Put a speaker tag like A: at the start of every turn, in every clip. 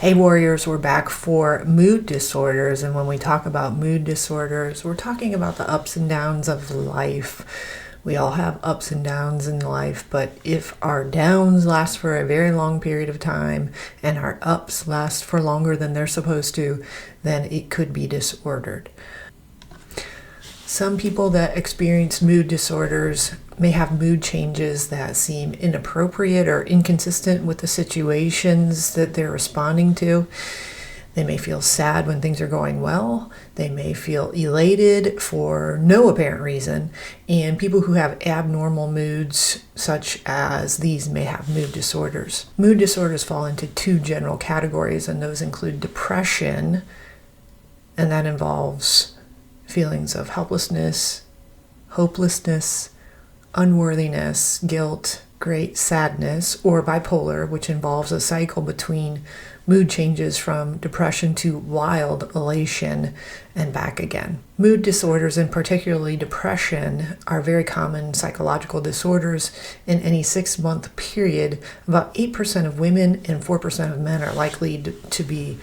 A: Hey warriors, we're back for mood disorders, and when we talk about mood disorders, we're talking about the ups and downs of life. We all have ups and downs in life, but if our downs last for a very long period of time and our ups last for longer than they're supposed to, then it could be disordered. Some people that experience mood disorders may have mood changes that seem inappropriate or inconsistent with the situations that they're responding to. They may feel sad when things are going well. They may feel elated for no apparent reason. And people who have abnormal moods, such as these, may have mood disorders. Mood disorders fall into two general categories, and those include depression, and that involves feelings of helplessness, hopelessness, unworthiness, guilt, great sadness, or bipolar, which involves a cycle between mood changes from depression to wild elation and back again. Mood disorders, and particularly depression, are very common psychological disorders. In any 6-month period, about 8% of women and 4% of men are likely to be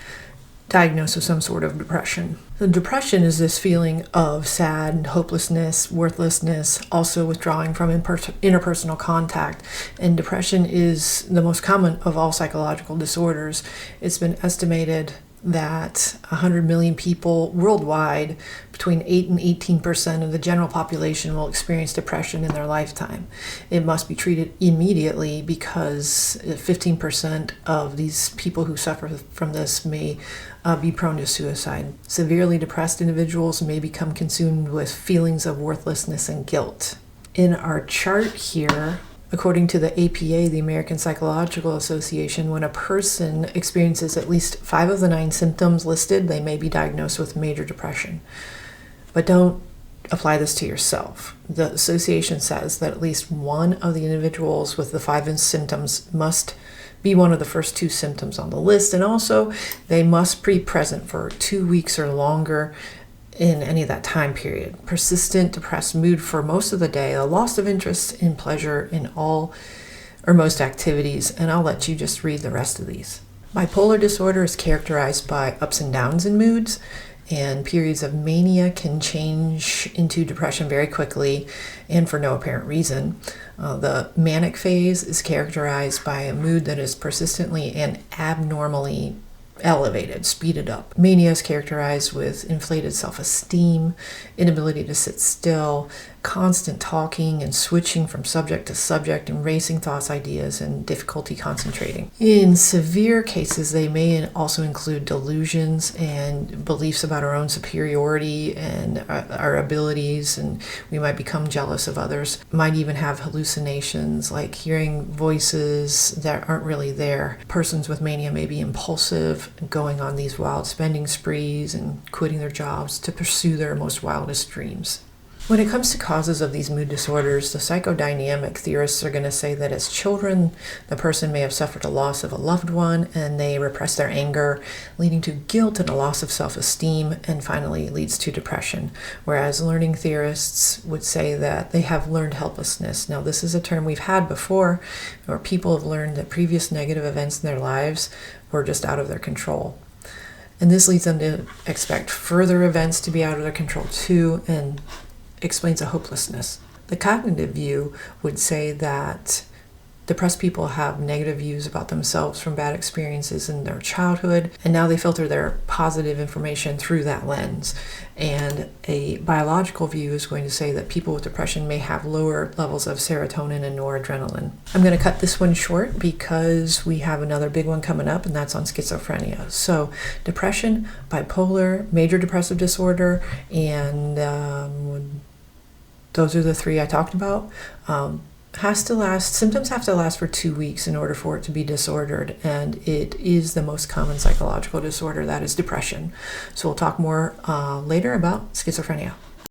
A: diagnosed with some sort of depression. So depression is this feeling of sad, hopelessness, worthlessness, also withdrawing from interpersonal contact. And depression is the most common of all psychological disorders. It's been estimated that 100 million people worldwide, between 8 and 18% of the general population, will experience depression in their lifetime. It must be treated immediately because 15% of these people who suffer from this may be prone to suicide. Severely depressed individuals may become consumed with feelings of worthlessness and guilt. In our chart here, according to the APA, the American Psychological Association, when a person experiences at least 5 of the 9 symptoms listed, they may be diagnosed with major depression. But don't apply this to yourself. The association says that at least one of the individuals with the 5 symptoms must be one of the first 2 symptoms on the list, and also they must be present for 2 weeks or longer in any of that time period. Persistent depressed mood for most of the day, a loss of interest in pleasure in all or most activities, and I'll let you just read the rest of these. Bipolar disorder is characterized by ups and downs in moods, and periods of mania can change into depression very quickly and for no apparent reason. The manic phase is characterized by a mood that is persistently and abnormally elevated, speeded up. Mania is characterized with inflated self-esteem, inability to sit still, constant talking and switching from subject to subject, and racing thoughts, ideas, and difficulty concentrating. In severe cases, they may also include delusions and beliefs about our own superiority and our abilities, and we might become jealous of others. Might even have hallucinations, like hearing voices that aren't really there. Persons with mania may be impulsive, going on these wild spending sprees and quitting their jobs to pursue their most wildest dreams. When it comes to causes of these mood disorders, the psychodynamic theorists are going to say that as children, the person may have suffered a loss of a loved one and they repress their anger, leading to guilt and a loss of self-esteem, and finally leads to depression. Whereas learning theorists would say that they have learned helplessness. Now, this is a term we've had before, where people have learned that previous negative events in their lives were just out of their control. And this leads them to expect further events to be out of their control too, and explains a hopelessness. The cognitive view would say that depressed people have negative views about themselves from bad experiences in their childhood, and now they filter their positive information through that lens. And a biological view is going to say that people with depression may have lower levels of serotonin and noradrenaline. I'm going to cut this one short because we have another big one coming up, and that's on schizophrenia. So depression, bipolar, major depressive disorder, and those are the 3 I talked about. Symptoms have to last for 2 weeks in order for it to be disordered, and it is the most common psychological disorder, that is depression. So we'll talk more later about schizophrenia.